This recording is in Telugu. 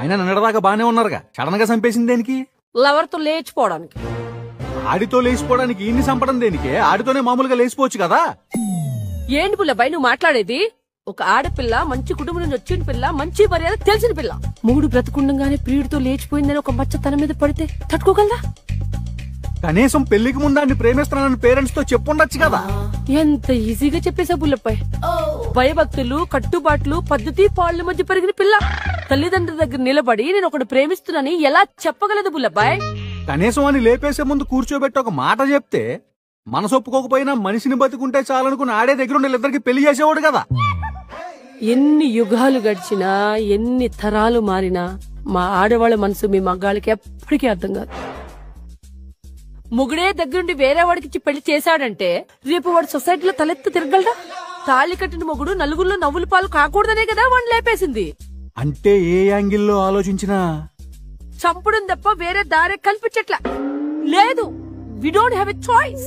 అయినా నిన్నటిదాకా బానే ఉన్నారుగా, సడన్ గా చంపేసింది దేనికి? లవర్ తో లేచిపోవడానికి. ఆడితో లేచిపోవడానికి ఇన్ని చంపడం దేనికే? ఆడితోనే మామూలుగా లేచిపోవచ్చు కదా. ఏంటి పుల్లబ్బాయి నువ్వు మాట్లాడేది? ఒక ఆడపిల్ల, మంచి కుటుంబం నుంచి వచ్చిన పిల్ల, మంచి మర్యాద తెలిసిన పిల్ల, మూడు బ్రతుకుండగానే ప్రియుడితో లేచిపోయిందని ఒక మచ్చ తన మీద పడితే తట్టుకోగలదా? కనీసం పెళ్లికి ముందాన్ని ప్రేమిస్తున్నానని పేరెంట్స్ తో చెప్పుండొచ్చు కదా. ఎంత ఈజీగా చెప్పేసా పుల్లబ్బాయి. భయభక్తులు, కట్టుబాట్లు, పద్ధతి పాళ్ళ మధ్య పెరిగిన పిల్ల తల్లిదండ్రుల దగ్గర నిలబడి నేను ఒకటి ప్రేమిస్తున్నానని ఎలా చెప్పగలదు పుల్లబ్బాయి? కనీసం అని లేపేసే ముందు కూర్చోబెట్టి ఒక మాట చెప్తే మనసు ఒప్పుకోకపోయినా మనిషిని బతుకుంటే చాలనుకుని ఆడే దగ్గర ఉండే ఇద్దరికి పెళ్లి చేసేవాడు కదా. ఎన్ని యుగాలు గడిచినా, ఎన్ని తరాలు మారినా మా ఆడవాళ్ళ మనసు మీ మగాళ్ళకి ఎప్పటికీ అర్థం కాదు. ముగుడే దగ్గరుండి వేరే వాడికి పెళ్లి చేశాడంటే రేపు వాడు సొసైటీలో తలెత్తు తిరగలడా? తాళి కట్టిన మొగుడు నలుగురిలో నవ్వుల పాలు కాకూడదనే కదా వాడిని లేపేసింది. అంటే ఏ యాంగిల్లో ఆలోచించినా చంపడం తప్ప వేరే దారే కల్పించట్లా. లేదు, we don't have a choice.